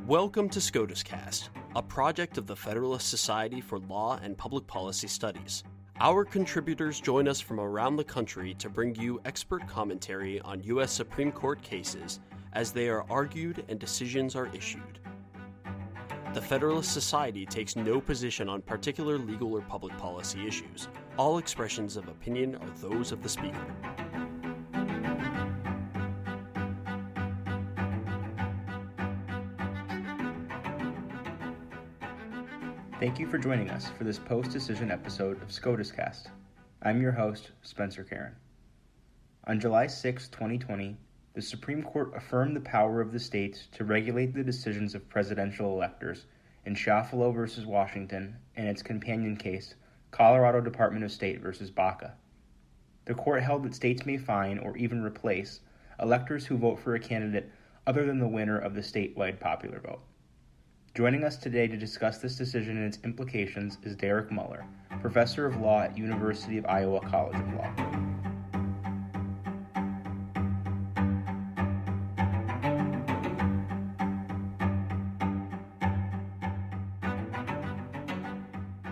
Welcome to SCOTUscast, a project of the Federalist Society for Law and Public Policy Studies. Our contributors join us from around the country to bring you expert commentary on U.S. Supreme Court cases as they are argued and decisions are issued. The Federalist Society takes no position on particular legal or public policy issues. All expressions of opinion are those of the speaker. Thank you for joining us for this post-decision episode of SCOTUscast. I'm your host, Spencer Karen. On July 6, 2020, the Supreme Court affirmed the power of the states to regulate the decisions of presidential electors in Chiafalo v. Washington and its companion case, Colorado Department of State v. Baca. The court held that states may fine or even replace electors who vote for a candidate other than the winner of the statewide popular vote. Joining us today to discuss this decision and its implications is Derek Muller, professor of law at University of Iowa College of Law.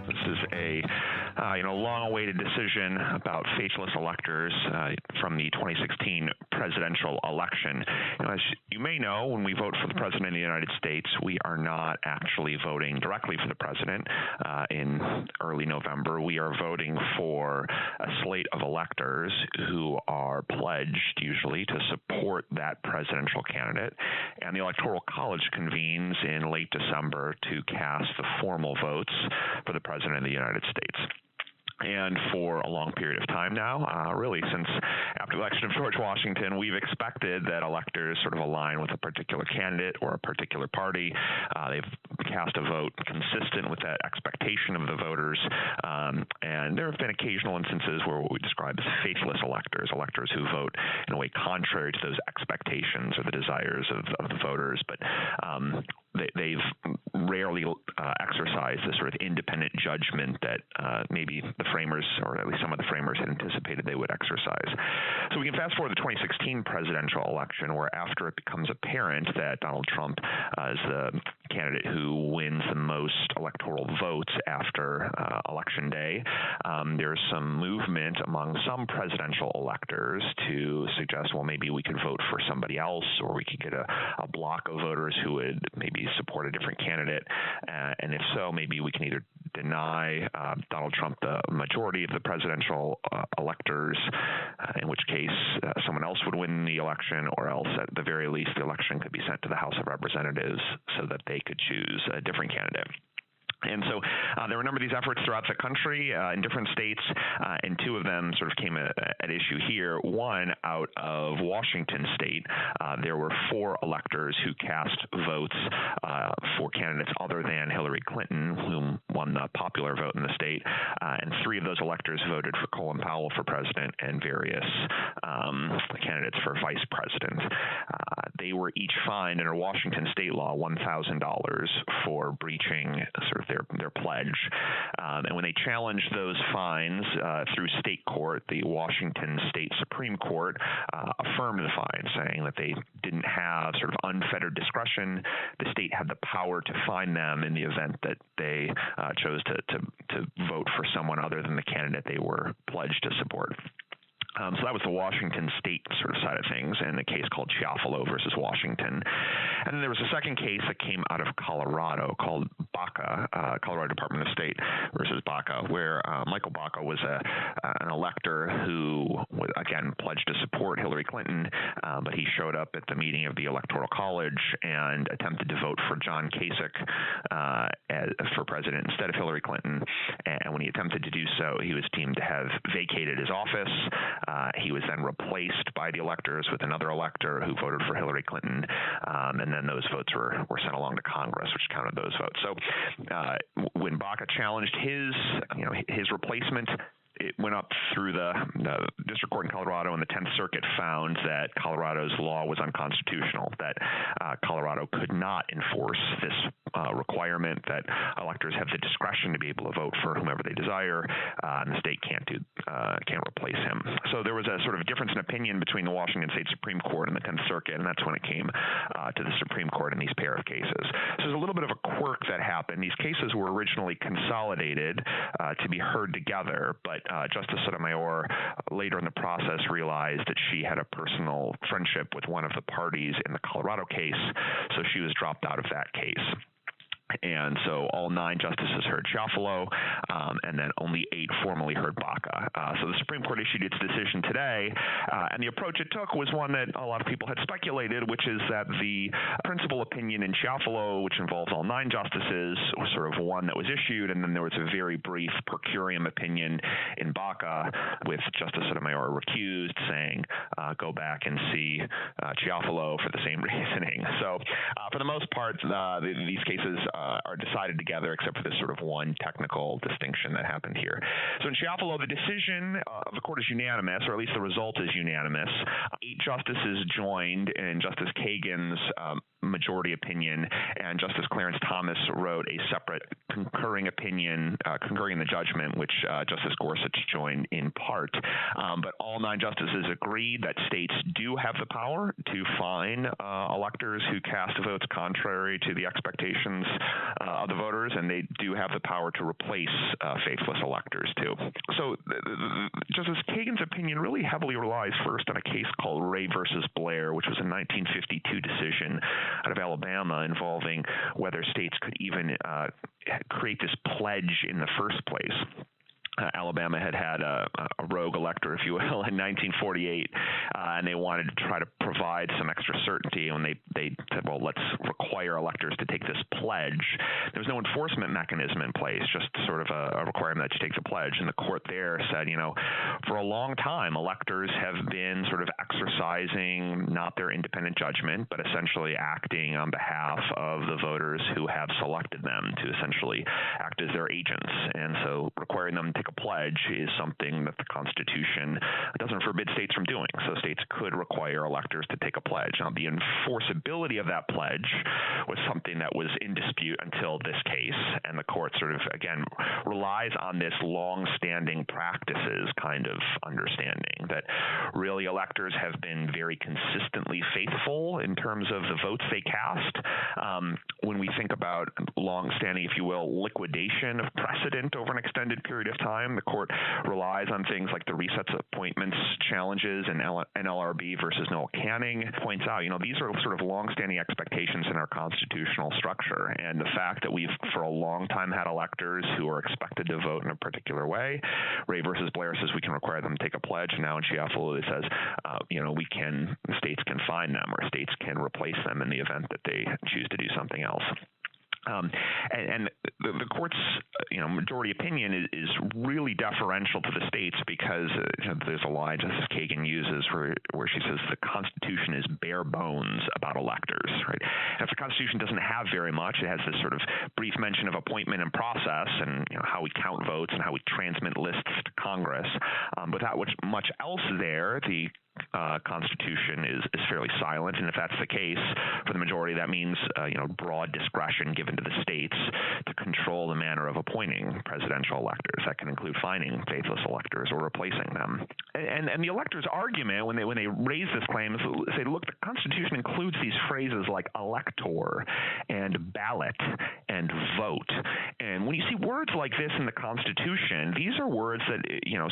This is a long-awaited decision about faceless electors from the 2016 presidential election. As you may know, when we vote for the President of the United States, we are not actually voting directly for the President in early November. We are voting for a slate of electors who are pledged, usually, to support that presidential candidate. And the Electoral College convenes in late December to cast the formal votes for the President of the United States. And for a long period of time now, really since after the election of George Washington, we've expected that electors sort of align with a particular candidate or a particular party. They've cast a vote consistent with that expectation of the voters. And there have been occasional instances where what we describe as faithless electors, electors who vote in a way contrary to those expectations or the desires of the voters. But they've rarely exercised this sort of independent judgment that maybe the framers, or at least some of the framers, had anticipated they would exercise. So we can fast forward the 2016 presidential election, where after it becomes apparent that Donald Trump is the candidate who wins the most electoral votes after Election Day, there's some movement among some presidential electors to suggest, well, maybe we could vote for somebody else, or we could get a block of voters who would maybe support a different candidate. And if so, maybe we can either deny Donald Trump the majority of the presidential electors, in which case someone else would win the election, or else at the very least the election could be sent to the House of Representatives so that they could choose a different candidate. And so there were a number of these efforts throughout the country in different states, and two of them sort of came at issue here. One, out of Washington state, there were 4 electors who cast votes for candidates other than Hillary Clinton, who won the popular vote in the state, and 3 of those electors voted for Colin Powell for president and various candidates for vice president. They were each fined under Washington state law $1,000 for breaching sort of their pledge. And when they challenged those fines through state court, the Washington State Supreme Court affirmed the fine, saying that they didn't have sort of unfettered discretion. The state had the power to fine them in the event that they chose to vote for someone other than the candidate they were pledged to support. So that was the Washington state sort of side of things, and a case called Chiafalo versus Washington. And then there was a second case that came out of Colorado called Baca, Colorado Department of State versus Baca, where Michael Baca was an elector who, again, pledged to support Hillary Clinton, but he showed up at the meeting of the Electoral College and attempted to vote for John Kasich for president instead of Hillary Clinton. And when he attempted to do so, he was deemed to have vacated his office. He was then replaced by the electors with another elector who voted for Hillary Clinton, and then those votes were sent along to Congress, which counted those votes. So when Baca challenged his replacement, it went up through the district court in Colorado, and the 10th Circuit found that Colorado's law was unconstitutional, that Colorado could not enforce this requirement that electors have the discretion to be able to vote for whomever they desire, and the state can't replace him. So there was a sort of difference in opinion between the Washington State Supreme Court and the 10th Circuit, and that's when it came to the Supreme Court in these pair of cases. So there's a little bit of a quirk that happened. These cases were originally consolidated to be heard together, but Justice Sotomayor later in the process realized that she had a personal friendship with one of the parties in the Colorado case, so she was dropped out of that case. And so all 9 justices heard Chiafalo, and then only 8 formally heard Baca. So the Supreme Court issued its decision today, and the approach it took was one that a lot of people had speculated, which is that the principal opinion in Chiafalo, which involves all 9 justices, was sort of one that was issued, and then there was a very brief per curiam opinion in Baca with Justice Sotomayor recused, saying, go back and see Chiafalo for the same reasoning. So for the most part, these cases are decided together, except for this sort of one technical distinction that happened here. So in Chiafalo, the decision of the court is unanimous, or at least the result is unanimous. 8 justices joined in Justice Kagan's majority opinion, and Justice Clarence Thomas wrote a separate concurring opinion, concurring in the judgment, which Justice Gorsuch joined in part. But all 9 justices agreed that states do have the power to fine electors who cast votes contrary to the expectations of the voters, and they do have the power to replace faithless electors too. So Justice Kagan's opinion really heavily relies first on a case called Ray versus Blair, which was a 1952 decision out of Alabama involving whether states could even create this pledge in the first place. Alabama had a rogue elector, if you will, in 1948, and they wanted to try to provide some extra certainty. And they said, well, let's require electors to take this pledge. There was no enforcement mechanism in place, just sort of a requirement that you take the pledge. And the court there said, for a long time, electors have been sort of exercising not their independent judgment, but essentially acting on behalf of the voters who have selected them to essentially act as their agents. And so requiring them to take a pledge is something that the Constitution doesn't forbid states from doing. So states could require electors to take a pledge. Now, the enforceability of that pledge was something that was in dispute until this case, and the court sort of, again, relies on this long-standing practices kind of understanding that really electors have been very consistently faithful in terms of the votes they cast. When we think about long-standing, if you will, liquidation of precedent over an extended period of time, the court relies on things like the resets appointments challenges and NLRB versus Noel Canning points out, these are sort of longstanding expectations in our constitutional structure. And the fact that we've for a long time had electors who are expected to vote in a particular way. Ray versus Blair says we can require them to take a pledge. And now in Chiafalo it says, states can fine them, or states can replace them in the event that they choose to do something else. And the court's majority opinion is really deferential to the states because there's a line Justice Kagan uses where she says the Constitution is bare bones about electors, right? And if the Constitution doesn't have very much, it has this sort of brief mention of appointment and process and how we count votes and how we transmit lists to Congress. Without much else there, the Constitution is fairly silent, and if that's the case for the majority, that means broad discretion given to the states to control the manner of appointing presidential electors. That can include fining faithless electors or replacing them. And the electors' argument when they raise this claim is say, look, the Constitution includes these phrases like elector and ballot and vote. And when you see words like this in the Constitution, these are words that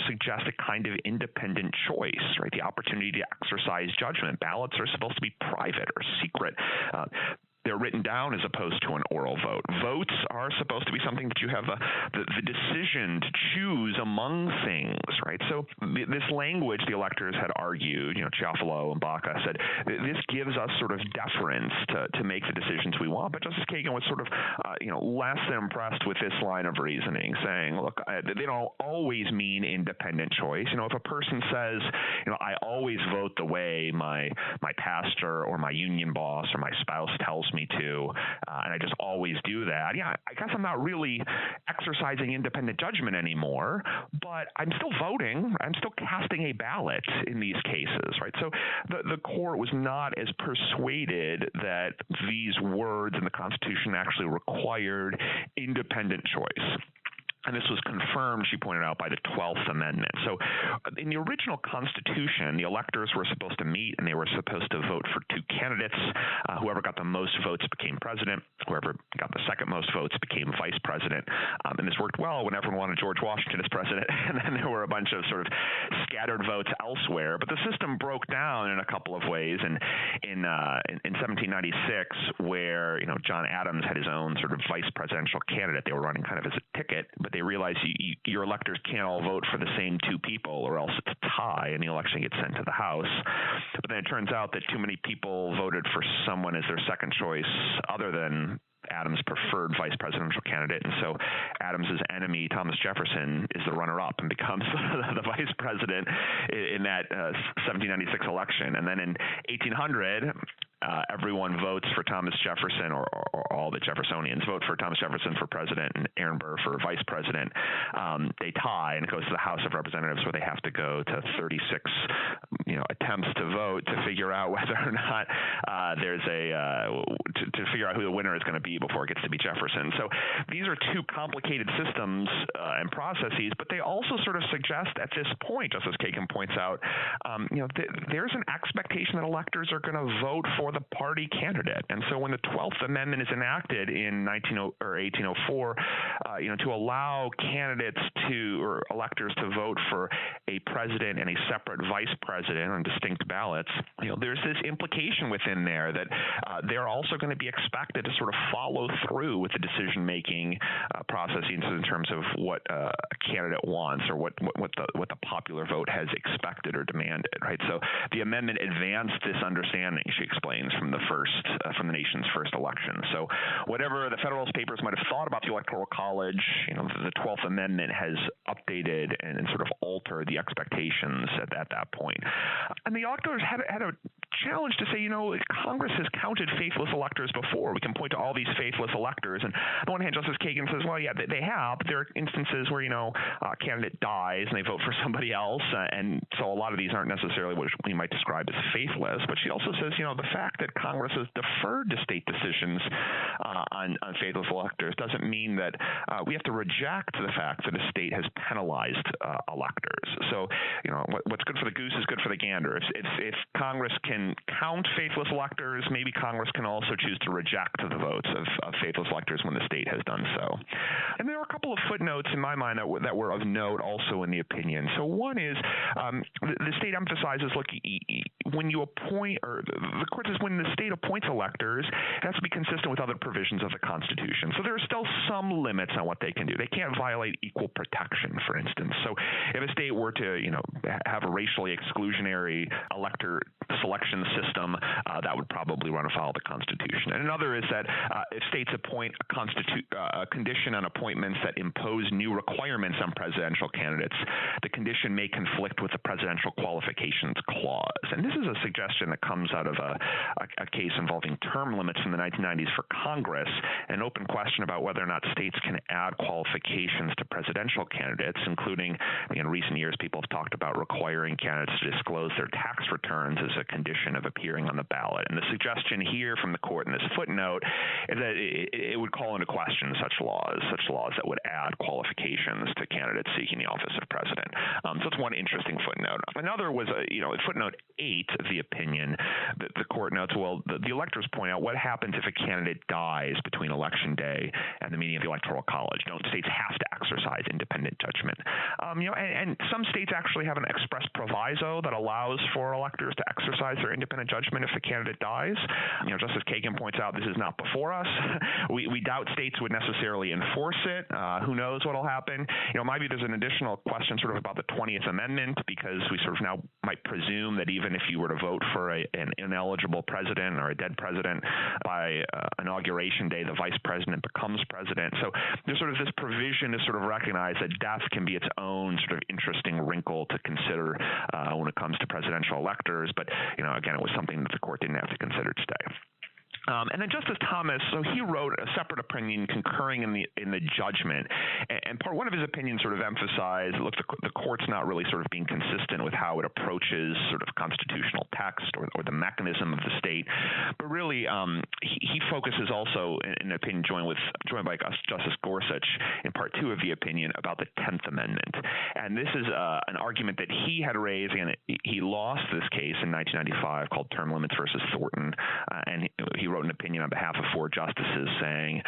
suggest a kind of independent choice, right? The opportunity to exercise judgment. Ballots are supposed to be private or secret. They're written down as opposed to an oral vote. Votes are supposed to be something that you have the decision to choose among things, right? So this language the electors had argued, Chiafalo and Baca said, this gives us sort of deference to make the decisions we want. But Justice Kagan was sort of, less impressed with this line of reasoning, saying, look, they don't always mean independent choice. If a person says, I always vote the way my pastor or my union boss or my spouse tells me to, and I just always do that. Yeah, I guess I'm not really exercising independent judgment anymore, but I'm still voting. I'm still casting a ballot in these cases, right? So the court was not as persuaded that these words in the Constitution actually required independent choice. And this was confirmed, she pointed out, by the 12th Amendment. So in the original Constitution, the electors were supposed to meet and they were supposed to vote for two candidates. Whoever got the most votes became president. Whoever got the second most votes became vice president. And this worked well when everyone wanted George Washington as president. And then there were a bunch of sort of scattered votes elsewhere. But the system broke down in a couple of ways. And in 1796, where John Adams had his own sort of vice presidential candidate, they were running kind of as a ticket, but they realized your electors can't all vote for the same two people, or else it's a tie and the election gets sent to the House. But then it turns out that too many people voted for someone as their second choice other than Adams' preferred vice presidential candidate, and so Adams' enemy, Thomas Jefferson, is the runner-up and becomes the vice president in that 1796 election. And then in 1800, everyone votes for Thomas Jefferson, or all the Jeffersonians vote for Thomas Jefferson for president and Aaron Burr for vice president. They tie, and it goes to the House of Representatives, where they have to go to 36 attempts to vote to figure out whether or not there's to figure out who the winner is going to be before it gets to be Jefferson. So these are two complicated systems and processes, but they also sort of suggest at this point, just as Kagan points out, there's an expectation that electors are going to vote for the party candidate. And so when the 12th Amendment is enacted in 1804, to allow candidates or electors to vote for a president and a separate vice president on distinct ballots, there's this implication within there that they're also going to be expected to sort of follow through with the decision-making processes in terms of what a candidate wants or what the popular vote has expected or demanded, right? So the amendment advanced this understanding, she explains, from the nation's first election. So whatever the Federalist Papers might have thought about the Electoral College, the 12th Amendment has updated and sort of altered the expectations at that point. And the electors had a challenge to say, Congress has counted faithless electors before. We can point to all these faithless electors. And on the one hand, Justice Kagan says, well, yeah, they have. But there are instances where, a candidate dies and they vote for somebody else. And so a lot of these aren't necessarily what we might describe as faithless. But she also says, the fact that Congress has deferred to state decisions on faithless electors doesn't mean that we have to reject the fact that a state has penalized electors. So, what's good for the goose is good for the gander. If Congress can count faithless electors, maybe Congress can also choose to reject the votes of faithless electors when the state has done so. And there are a couple of footnotes in my mind that were of note also in the opinion. So one is the state emphasizes, look, when you appoint, or the court says when the state appoints electors, it has to be consistent with other provisions of the Constitution. So there are still some limits on what they can do. They can't violate equal protection, for instance. So if a state were to, have a racially exclusionary elector selection system, that would probably run afoul of the Constitution. And another is that if states appoint a condition on appointments that impose new requirements on presidential candidates, the condition may conflict with the Presidential Qualifications Clause. And this is a suggestion that comes out of a case involving term limits in the 1990s for Congress, an open question about whether or not states can add qualifications to presidential candidates, including, in recent years, people have talked about requiring candidates to disclose their tax returns as a condition of appearing on the ballot. And the suggestion here from the court in this footnote is that it would call into question such laws that would add qualifications to candidates seeking the office of president. So it's one interesting footnote. Another was, footnote 8 of the opinion. The court notes, well, the electors point out what happens if a candidate dies between election day and the meeting of the Electoral College. Don't states have to exercise independent judgment? And some states actually have an express proviso that allows for electors to exercise their independent judgment if the candidate dies. Justice Kagan points out this is not before us. We doubt states would necessarily enforce it. Who knows what will happen? Maybe there's an additional question sort of about the 20th Amendment, because we sort of now might presume that even if you were to vote for an ineligible president or a dead president, by inauguration day, the vice president becomes president. So there's sort of this provision to sort of recognize that death can be its own sort of interesting wrinkle to consider when it comes to presidential electors. But, again, it was something that the court didn't have to consider today. And then Justice Thomas, so he wrote a separate opinion concurring in the judgment, and one of his opinions sort of emphasized, look, the court's not really sort of being consistent with how it approaches sort of constitutional text or the mechanism of the state, but really he focuses also in an opinion joined by Justice Gorsuch in Part 2 of the opinion about the 10th Amendment, and this is an argument that he had raised, and he lost this case in 1995 called Term Limits versus Thornton, and he wrote an opinion on behalf of 4 justices saying,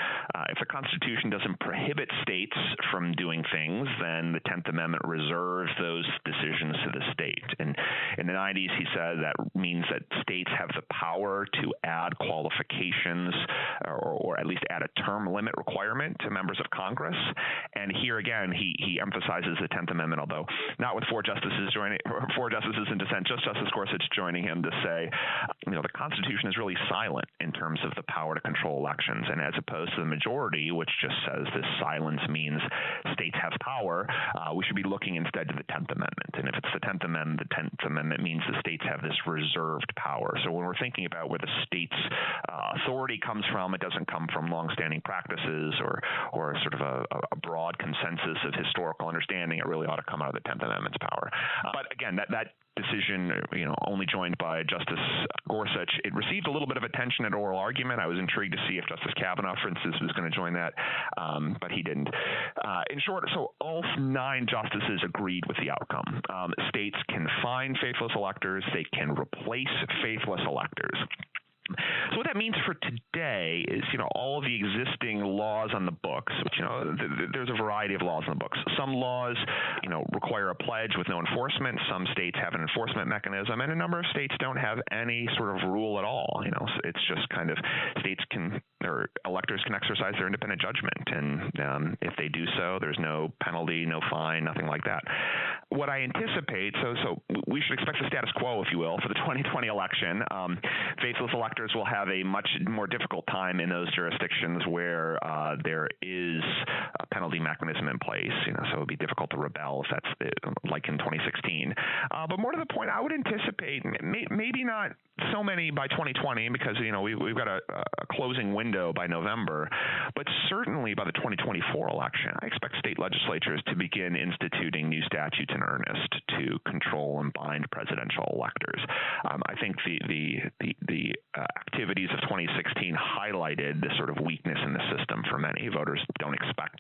if the Constitution doesn't prohibit states from doing things, then the 10th Amendment reserves those decisions to the state. And in the 90s, he said that means that states have the power to add qualifications or at least add a term limit requirement to members of Congress. And here again, he emphasizes the 10th Amendment, although not with 4 justices in dissent, just Justice Gorsuch joining him to say, the Constitution is really silent in terms of the power to control elections, and as opposed to the majority, which just says this silence means states have power, we should be looking instead to the 10th Amendment. And if it's the 10th Amendment, the 10th Amendment means the states have this reserved power. So when we're thinking about where the state's authority comes from, it doesn't come from longstanding practices or sort of a broad consensus of historical understanding. It really ought to come out of the 10th Amendment's power. But again, that decision, only joined by Justice Gorsuch, it received a little bit of attention at oral argument. I was intrigued to see if Justice Kavanaugh, for instance, was going to join that, but he didn't. In short, so all 9 justices agreed with the outcome. States can fine faithless electors. They can replace faithless electors. So what that means for today is, all of the existing laws on the books, which, there's a variety of laws on the books. Some laws, require a pledge with no enforcement. Some states have an enforcement mechanism, and a number of states don't have any sort of rule at all. It's just kind of states or electors can exercise their independent judgment, and if they do so, there's no penalty, no fine, nothing like that. What I anticipate, so we should expect the status quo, if you will, for the 2020 election. Faithless electors will have a much more difficult time in those jurisdictions where there is a penalty mechanism in place. So it would be difficult to rebel if that's like in 2016. But more to the point, I would anticipate maybe not so many by 2020 because we've got a closing window by November, but certainly by the 2024 election, I expect state legislatures to begin instituting new statutes in earnest to control and bind presidential electors. I think the activities of 2016 highlighted this sort of weakness in the system for many. Voters don't expect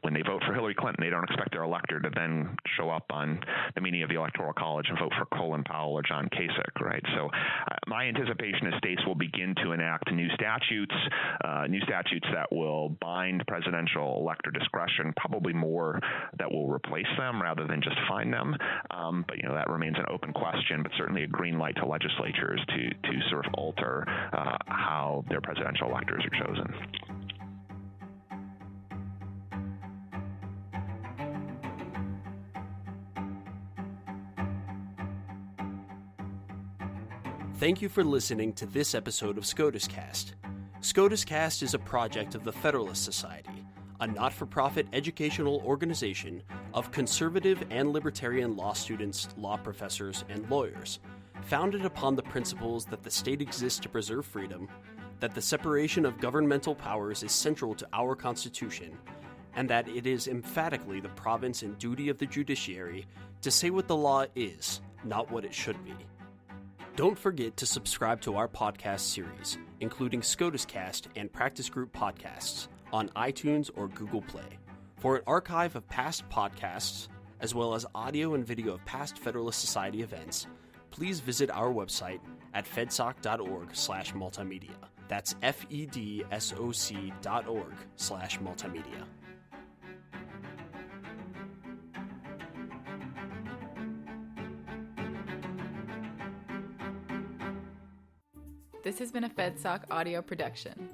when they vote for Hillary Clinton, they don't expect their elector to then show up on the meeting of the Electoral College and vote for Colin Powell or John Kasich, right? So my anticipation is states will begin to enact new statutes that will bind presidential elector discretion, probably more that will replace them rather than just fine them. But that remains an open question, but certainly a green light to legislatures to sort of alter how their presidential electors are chosen. Thank you for listening to this episode of SCOTUscast. SCOTUscast is a project of the Federalist Society, a not-for-profit educational organization of conservative and libertarian law students, law professors, and lawyers, founded upon the principles that the state exists to preserve freedom, that the separation of governmental powers is central to our Constitution, and that it is emphatically the province and duty of the judiciary to say what the law is, not what it should be. Don't forget to subscribe to our podcast series, including SCOTUscast and Practice Group podcasts, on iTunes or Google Play. For an archive of past podcasts, as well as audio and video of past Federalist Society events, please visit our website at fedsoc.org/multimedia. That's fedsoc.org/multimedia. This has been a FedSoc audio production.